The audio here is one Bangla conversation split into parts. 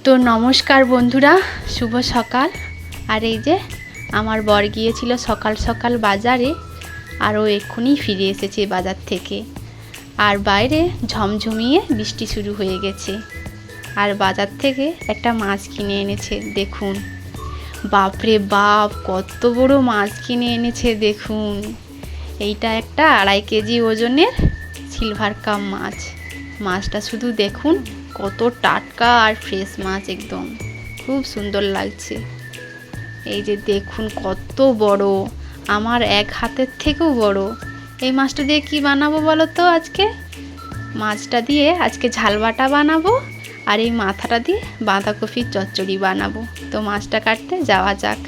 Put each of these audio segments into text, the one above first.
তো নমস্কার বন্ধুরা, শুভ সকাল। আর এই যে আমার বর গিয়েছিল সকাল সকাল বাজারে, আর ও এক্ষুনি ফিরে এসেছে বাজার থেকে। আর বাইরে ঝমঝমিয়ে বৃষ্টি শুরু হয়ে গেছে। আর বাজার থেকে একটা মাছ কিনে এনেছে, দেখুন। বাপরে বাপ, কত বড় মাছ কিনে এনেছে দেখুন। এইটা একটা 2.5 কেজি ওজনের সিলভার কাপ মাছ। মাছটা শুধু দেখুন, কত টাটকা আর ফ্রেশ মাছ, একদম খুব সুন্দর লাগছে। এই যে দেখুন কত বড়, আমার এক হাতের থেকেও বড়। এই মাছটা দিয়ে কি বানাবো বলো তো? আজকে মাছটা দিয়ে আজকে ঝাল বাটা বানাবো, আর এই মাথাটা দিয়ে বাঁধাকপির চচ্চড়ি বানাবো। তো মাছটা কাটতে যাওয়া যাক।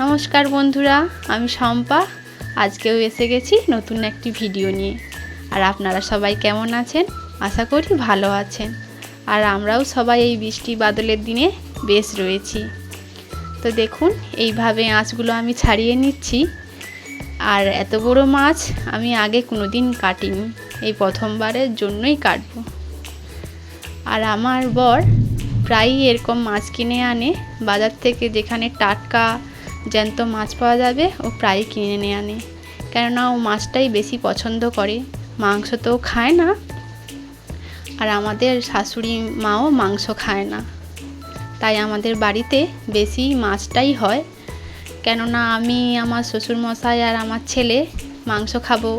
নমস্কার বন্ধুরা, আমি শম্পা। আজকেও এসে গেছি নতুন একটি ভিডিও নিয়ে। আর আপনারা সবাই কেমন আছেন? আশা করি ভালো আছেন। আর আমরাও সবাই এই বৃষ্টি বাদলের দিনে বেশ রয়েছি। তো দেখুন, এইভাবে আঁচগুলো আমি ছাড়িয়ে নিচ্ছি। আর এত বড় মাছ আমি আগে কোনো দিন কাটিনি, এই প্রথমবারের জন্যই কাটবো। আর আমার বর প্রায়ই এরকম মাছ কিনে আনে বাজার থেকে, যেখানে টাটকা জ্যান্ত মাছ পাওয়া যাবে ও প্রায়ই কিনে আনে। কেননা ও মাছটাই বেশি পছন্দ করে, মাংস তো খায় না। আর আমাদের শাশুড়ি মাও মাংস খায় না, তাই আমাদের বাড়িতে বেশি মাছটাই হয়। কেননা আমি, আমার শ্বশুরমশাই আর আমার ছেলে মাংস খাবো,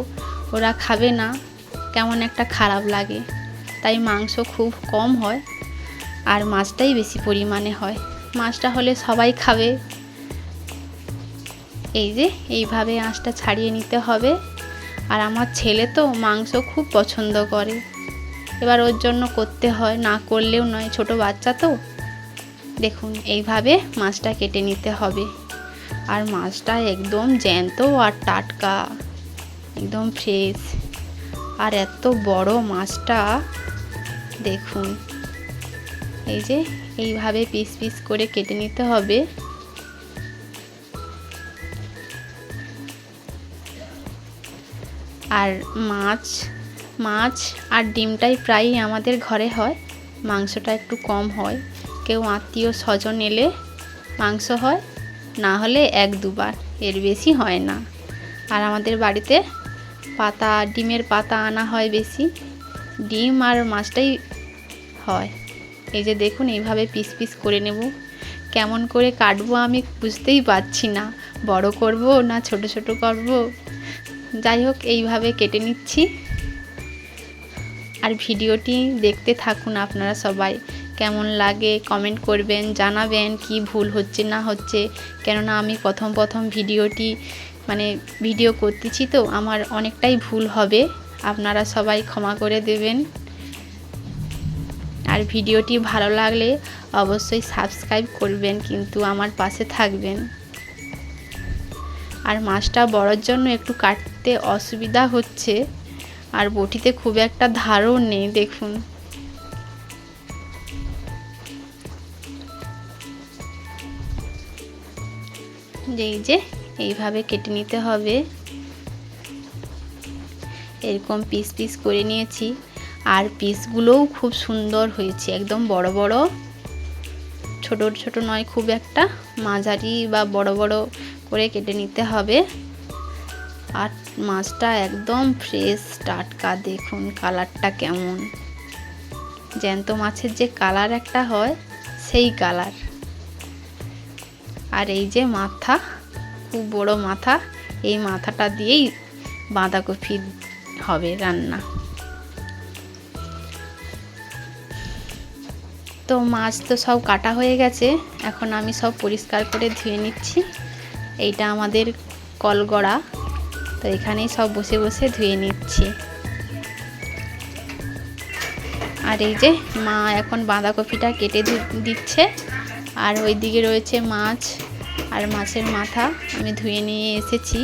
ওরা খাবে না, কেমন একটা খারাপ লাগে। তাই মাংস খুব কম হয়, আর মাছটাই বেশি পরিমাণে হয়। মাছটা হলে সবাই খাবে। এই যে এইভাবে আঁশটা ছাড়িয়ে নিতে হবে। আর আমার ছেলে তো মাংস খুব পছন্দ করে, এবার ওর জন্য করতে হয়, না করলেও নয়, ছোট বাচ্চা তো। দেখুন এইভাবে মাছটা কেটে নিতে হবে। আর মাছটা একদম জ্যান্ত আর টাটকা, একদম ফ্রেশ। আর এত বড় মাছটা দেখুন। এই যে এইভাবে পিস পিস করে কেটে নিতে হবে। আর মাছ আর ডিমটাই প্রায়ই আমাদের ঘরে হয়, মাংসটা একটু কম হয়। কেউ আত্মীয় স্বজন এলে মাংস হয়, না হলে 1-2 বার, এর বেশি হয় না। আর আমাদের বাড়িতে ডিমের পাতা আনা হয় বেশি, ডিম আর মাছটাই হয়। এই যে দেখুন, এইভাবে পিস পিস করে নেব। কেমন করে কাটবো আমি বুঝতেই পারছি না, বড় করব না ছোট ছোট করব। যাই হোক, এইভাবে কেটে নিচ্ছি। আর ভিডিওটি দেখতে থাকুন আপনারা সবাই। কেমন লাগে কমেন্ট করবেন, জানাবেন কি ভুল হচ্ছে না হচ্ছে। কেননা আমি প্রথম ভিডিও করতেছি, তো আমার অনেকটাই ভুল হবে, আপনারা সবাই ক্ষমা করে দেবেন। আর ভিডিওটি ভালো লাগলে অবশ্যই সাবস্ক্রাইব করবেন, কিন্তু আমার পাশে থাকবেন। আর মাছটা বড়োর জন্য একটু কাটতে অসুবিধা হচ্ছে, আর বটিতে খুব একটা ধারও নেই, দেখুন। এই যে এইভাবে কেটে নিতে হবে। এরকম পিস পিস করে নিয়েছি। আর পিসগুলোও খুব সুন্দর হয়েছে, একদম বড় বড়, ছোট ছোট নয় খুব একটা, মাঝারি বা বড় বড় করে কেটে নিতে হবে। আর মাছটা একদম ফ্রেশ টাটকা, দেখুন কালারটা কেমন। জ্যান্ত মাছের যে কালার একটা হয়, সেই কালার। আর এই যে মাথা, খুব বড় মাথা, এই মাথাটা দিয়েই বাঁধাকপি হবে রান্না। তো মাছ তো সব কাটা হয়ে গেছে, এখন আমি সব পরিষ্কার করে ধুয়ে নিচ্ছি। এইটা আমাদের কলগড়া, তো এখানেই সব বসে বসে ধুয়ে নিচ্ছি। আর এই যে মা এখন বাঁধাকপিটা কেটে দিচ্ছে। আর ওই দিকে রয়েছে মাছ, আর মাছের মাথা আমি ধুয়ে নিয়ে এসেছি।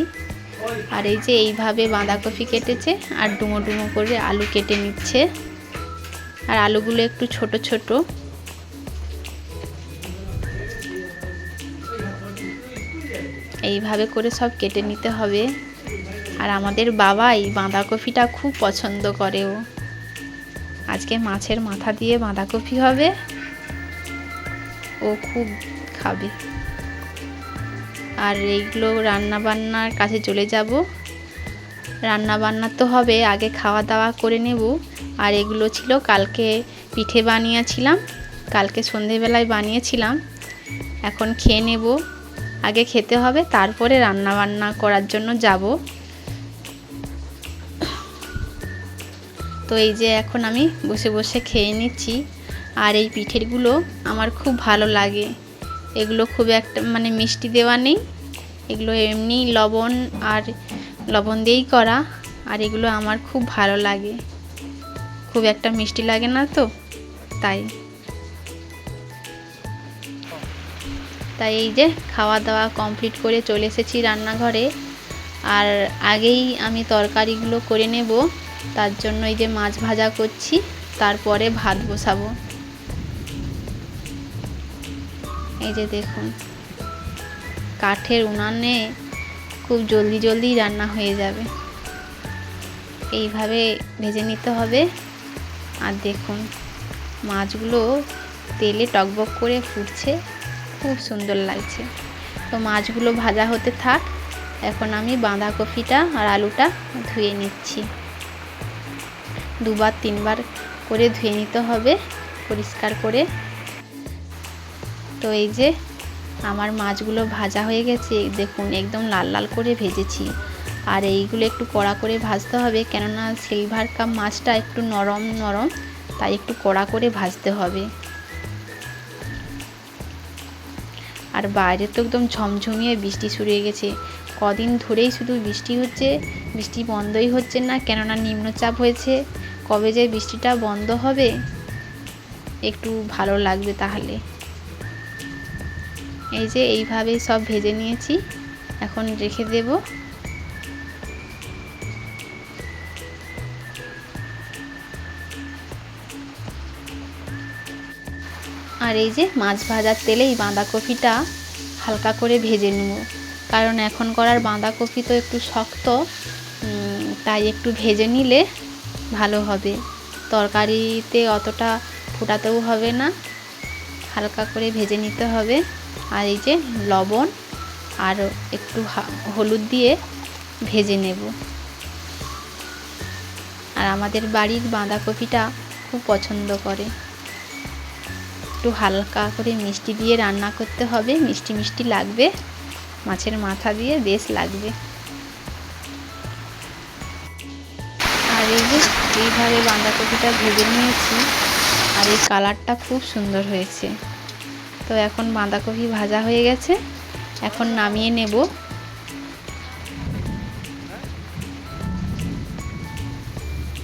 আর এই যে এইভাবে বাঁধাকপি কেটেছে, আর ডুমো ডুমো করে আলু কেটে নিচ্ছে। আর আলুগুলো একটু ছোট ছোট। এইভাবে করে সব কেটে নিতে হবে। আর আমাদের বাবা এই বাঁধাকপিটা খুব পছন্দ করে। ও আজকে মাছের মাথা দিয়ে বাঁধাকপি হবে, ও খুব খাবে। আর এইগুলো রান্না বান্নার কাছে চলে যাব। রান্না বান্না তো হবে, আগে খাওয়া দাওয়া করে নেব। আর এগুলো ছিল কালকে পিঠে বানিয়েছিলাম, কালকে সন্ধেবেলায় বানিয়েছিলাম। এখন খেয়ে নেব, আগে খেতে হবে তারপরে রান্না বান্না করার জন্য যাব। তো এই যে এখন আমি বসে বসে খেয়ে নিচ্ছি। আর এই পিঠেগুলো আমার খুব ভালো লাগে। এগুলো খুব একটা মানে মিষ্টি দেওয়া নেই, এগুলো এমনি লবণ দিয়েই করা। আর এগুলো আমার খুব ভালো লাগে, খুব একটা মিষ্টি লাগে না তো, তাই এই যে খাওয়া দাওয়া কমপ্লিট করে চলে এসেছি রান্নাঘরে। আর আগেই আমি তরকারিগুলো করে নেব, তার জন্য এই যে মাছ ভাজা করছি, তারপরে ভাত বসাবো। এই যে দেখুন, কাঠের উনানে খুব জলদি জলদি রান্না হয়ে যাবে। এইভাবে ভেজে নিতে হবে। আর দেখুন মাছগুলো তেলে টকবক করে ফুটছে, খুব সুন্দর লাগছে। তো মাছগুলো ভাজা হতে থাক, এখন আমি বাঁধাকপিটা আর আলুটা ধুয়ে নিচ্ছি। 2-3 বার করে ধুয়ে নিতে হবে পরিষ্কার করে। তো এই যে আমার মাছগুলো ভাজা হয়ে গেছে, দেখুন একদম লাল লাল করে ভেজেছি। আর এইগুলো একটু কড়া করে ভাজতে হবে, কেননা সিলভার কাপ মাছটা একটু নরম নরম, তাই একটু কড়া করে ভাজতে হবে। আর বাইরে তো একদম ঝমঝমিয়ে বৃষ্টি শুরু হয়ে গেছে। কদিন ধরেই শুধু বৃষ্টি হচ্ছে, বৃষ্টি বন্ধই হচ্ছে না, কেননা নিম্নচাপ হয়েছে। কবে যে বৃষ্টিটা বন্ধ হবে, একটু ভালো লাগবে তাহলে। এই যে এইভাবেই সব ভেজে নিয়েছি, এখন রেখে দেব। আর এই যে মাছ ভাজার তেলেই বাঁধাকপিটা হালকা করে ভেজে নেব, কারণ এখন করার বাঁধাকপি তো একটু শক্ত, তাই একটু ভেজে নিলে ভালো হবে। তরকারিতে অতটা ফোটাতেও হবে না, হালকা করে ভেজে নিতে হবে। আর এই যে লবণ আর একটু হলুদ দিয়ে ভেজে নেব। আর আমাদের বাড়ির বাঁধাকপিটা খুব পছন্দ করে। একটু হালকা করে মিষ্টি দিয়ে রান্না করতে হবে, মিষ্টি মিষ্টি লাগবে, মাছের মাথা দিয়ে বেশ লাগবে। আর এই যে এইভাবে বাঁধাকপিটা ভেজে নিয়েছি, আর এই কালারটা খুব সুন্দর হয়েছে। তো এখন বাঁধাকপি ভাজা হয়ে গেছে, এখন নামিয়ে নেব।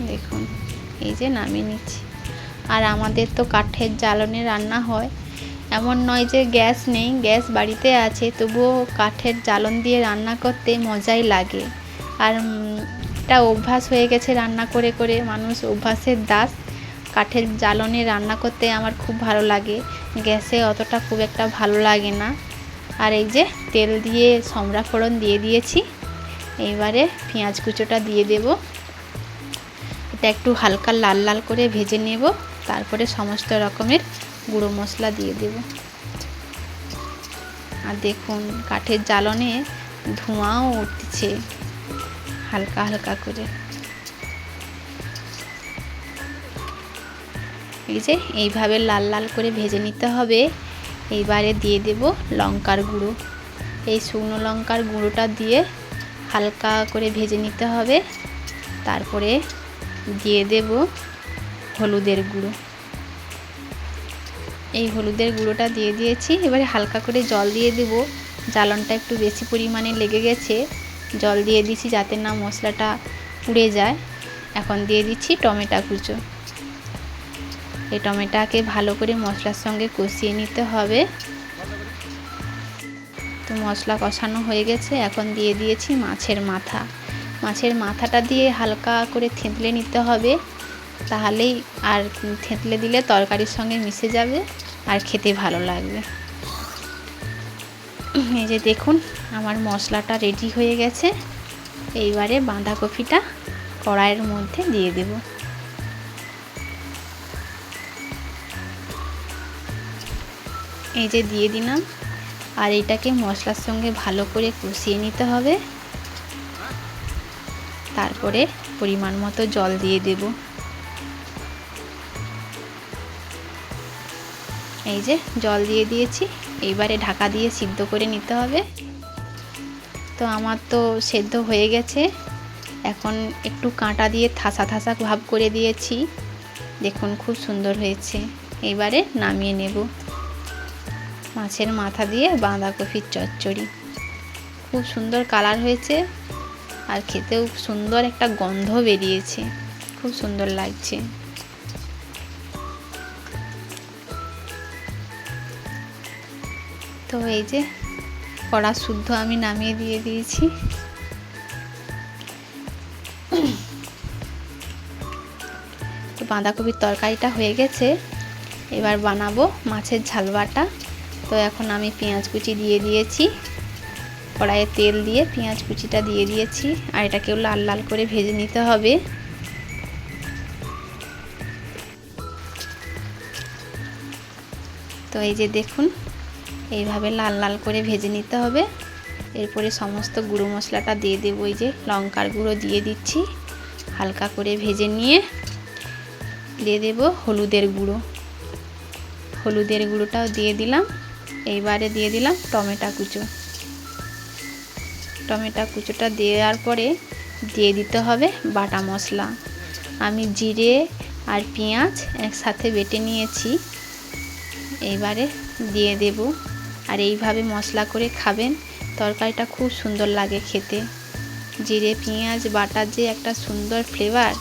দেখুন এই যে নামিয়ে নিচ্ছি। আর আমাদের তো কাঠের জ্বালানি রান্না হয়, এমন নয় যে গ্যাস নেই, গ্যাস বাড়িতে আছে, তবুও কাঠের জ্বালন দিয়ে রান্না করতে মজাই লাগে। আর এটা অভ্যাস হয়ে গেছে, রান্না করে করে মানুষ অভ্যাসের দাস। কাঠের জ্বালনে রান্না করতে আমার খুব ভালো লাগে, গ্যাসে অতটা খুব একটা ভালো লাগে না। আর এই যে তেল দিয়ে সমরা ফোড়ন দিয়ে দিয়েছি, এইবারে পেঁয়াজ কুচোটা দিয়ে দেব। এটা একটু হালকা লাল লাল করে ভেজে নেব, তারপরে সমস্ত রকমের গুঁড়ো মশলা দিয়ে দেব। আর দেখুন কাঠের জ্বালনে ধোঁয়াও উঠছে হালকা হালকা করে। এই যে এইভাবে লাল লাল করে ভেজে নিতে হবে। এইবারে দিয়ে দেব লঙ্কার গুঁড়ো, এই শুকনো লঙ্কার গুঁড়োটা দিয়ে হালকা করে ভেজে নিতে হবে। তারপরে দিয়ে দেব হলুদের গুঁড়ো, এই হলুদের গুঁড়োটা দিয়ে দিয়েছি। এবারে হালকা করে জল দিয়ে দেব, জ্বালনটা একটু বেশি পরিমাণে লেগে গেছে, জল দিয়ে দিচ্ছি যাতে না মশলাটা পুড়ে যায়। এখন দিয়ে দিচ্ছি টমেটো কুচো, এই টমেটোকে ভালো করে মশলার সঙ্গে কষিয়ে নিতে হবে। তো মশলা কষানো হয়ে গেছে, এখন দিয়ে দিয়েছি মাছের মাথা। মাছের মাথাটা দিয়ে হালকা করে থেঁতলে নিতে হবে, তাহলেই, আর থেঁতলে দিলে তরকারির সঙ্গে মিশে যাবে আর খেতে ভালো লাগবে। এই যে দেখুন আমার মশলাটা রেডি হয়ে গেছে। এইবারে বাঁধাকপিটা কড়াইয়ের মধ্যে দিয়ে দেব। এই যে দিয়ে দিলাম। আর এটাকে মশলার সঙ্গে ভালো করে কষিয়ে নিতে হবে। তারপরে পরিমাণ মতো জল দিয়ে দেব। এই যে জল দিয়ে দিয়েছি। এইবারে ঢাকা দিয়ে সিদ্ধ করে নিতে হবে। তো আমার তো সেদ্ধ হয়ে গেছে। এখন একটু কাঁটা দিয়ে থাসা থাসা ভাব করে দিয়েছি। দেখুন খুব সুন্দর হয়েছে। এবারে নামিয়ে নেব। মাছের মাথা দিয়ে বাঁধাকপির চচ্চড়ি খুব সুন্দর কালার হয়েছে, আর খেতেও সুন্দর একটা গন্ধ বেরিয়েছে, খুব সুন্দর লাগছে। তো এই যে কড়া শুদ্ধ আমি নামিয়ে দিয়ে দিয়েছি। তো বাঁধাকপির তরকারিটা হয়ে গেছে। এবার বানাবো মাছের ঝাল বাটা। তো এখন আমি পেঁয়াজ কুচি দিয়ে দিয়েছি। কড়াইয়ে তেল দিয়ে পেঁয়াজ কুচিটা দিয়ে দিয়েছি। আর এটাকেও লাল লাল করে ভেজে নিতে হবে। তো এই যে দেখুন এইভাবে লাল লাল করে ভেজে নিতে হবে। এরপরে সমস্ত গুঁড়ো মশলাটা দিয়ে দেবো। এই যে লঙ্কার গুঁড়ো দিয়ে দিচ্ছি। হালকা করে ভেজে নিয়ে দিয়ে দেব হলুদের গুঁড়ো। হলুদের গুঁড়োটাও দিয়ে দিলাম। এইবারে দিয়ে দিলাম টমেটো কুচো। টমেটো কুচোটা দেওয়ার পরে দিয়ে দিতে হবে বাটা মশলা। আমি জিরে আর পেঁয়াজ একসাথে বেটে নিয়েছি। এইবারে দিয়ে দেব। আর এইভাবে মশলা করে খাবেন, তরকারিটা খুব সুন্দর লাগে খেতে। জিরে পেঁয়াজ বাটার যে একটা সুন্দর ফ্লেভার,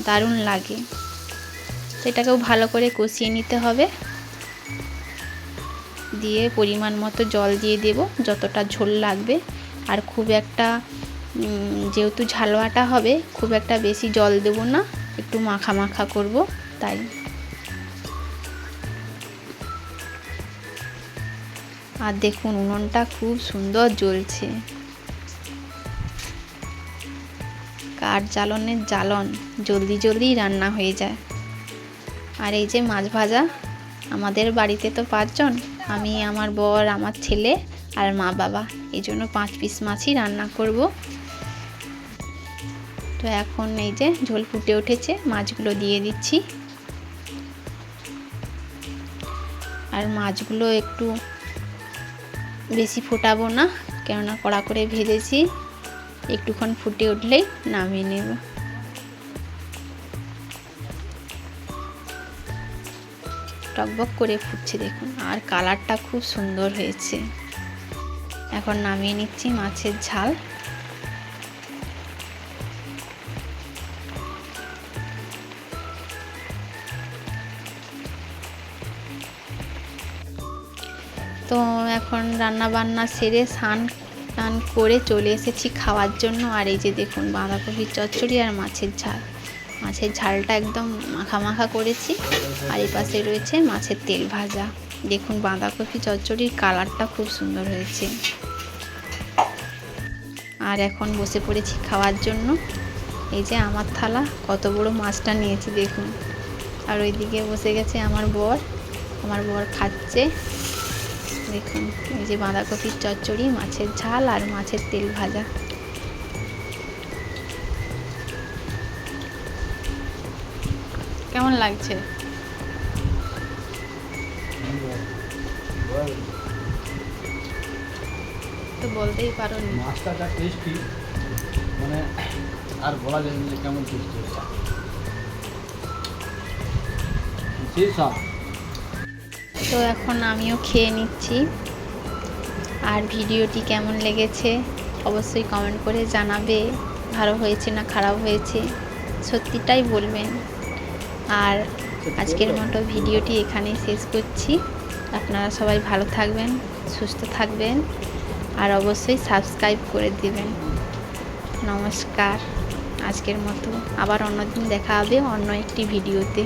দারুণ লাগে। তো এটাকেও ভালো করে কষিয়ে নিতে হবে। দিয়ে পরিমাণ মতো জল দিয়ে দেব, যতটা ঝোল লাগবে। আর খুব একটা যেহেতু ঝালওয়াটা হবে, খুব একটা বেশি জল দেব না, একটু মাখা মাখা করব তাই। আর দেখুন উনুনটা খুব সুন্দর জ্বলছে। কাঠ জ্বালনের জ্বালন, জলদি জলদি রান্না হয়ে যায়। আর এই যে মাছ ভাজা, আমাদের বাড়িতে তো 5 জন, আমি, আমার বর, আমার ছেলে আর মা বাবা, এই জন্য 5 পিস মাছই রান্না করব। তো এখন এই যে ঝোল ফুটে উঠেছে, মাছগুলো দিয়ে দিচ্ছি। আর মাছগুলো একটু বেশি ফোটাবো না, কেননা কড়া করে ভেজেছি। একটুক্ষণ ফুটে উঠলেই নামিয়ে নেব। টকবক করে ফুটছে দেখুন, আর কালারটা খুব সুন্দর হয়েছে। এখন নামিয়ে নিচ্ছি মাছের ঝাল। তো এখন রান্না বান্না সেরে স্নান টান করে চলে এসেছি খাওয়ার জন্য। আর এই যে দেখুন বাঁধাকপির চচ্চড়ি আর মাছের ঝাল। মাছের ঝালটা একদম মাখা মাখা করেছি। আর এই পাশে রয়েছে মাছের তেল ভাজা। দেখুন বাঁধাকপি চচ্চড়ির কালারটা খুব সুন্দর হয়েছে। আর এখন বসে পড়েছি খাওয়ার জন্য। এই যে আমার থালা, কত বড় মাছটা নিয়েছি দেখুন। আর ওইদিকে বসে গেছে আমার বর খাচ্ছে। দেখুন এই যে বাঁধাকপির চচ্চড়ি, মাছের ঝাল আর মাছের তেল ভাজা। কেমন লাগছে? তো বলতেই পারো না। মাছটা যা টেস্টি, মানে আর বলা যায় না যে কেমন টেস্টি হয়েছে। তো এখন আমিও খেয়ে নিচ্ছি। আর ভিডিওটি কেমন লেগেছে অবশ্যই কমেন্ট করে জানাবে। ভালো হয়েছে না খারাপ হয়েছে সত্যিটাই বলবেন। আর আজকের মতো ভিডিওটি এখানেই শেষ করছি। আপনারা সবাই ভালো থাকবেন, সুস্থ থাকবেন, আর অবশ্যই সাবস্ক্রাইব করে দিবেন। নমস্কার। আজকের মতো আবার অন্যদিন দেখা হবে অন্য একটি ভিডিওতে।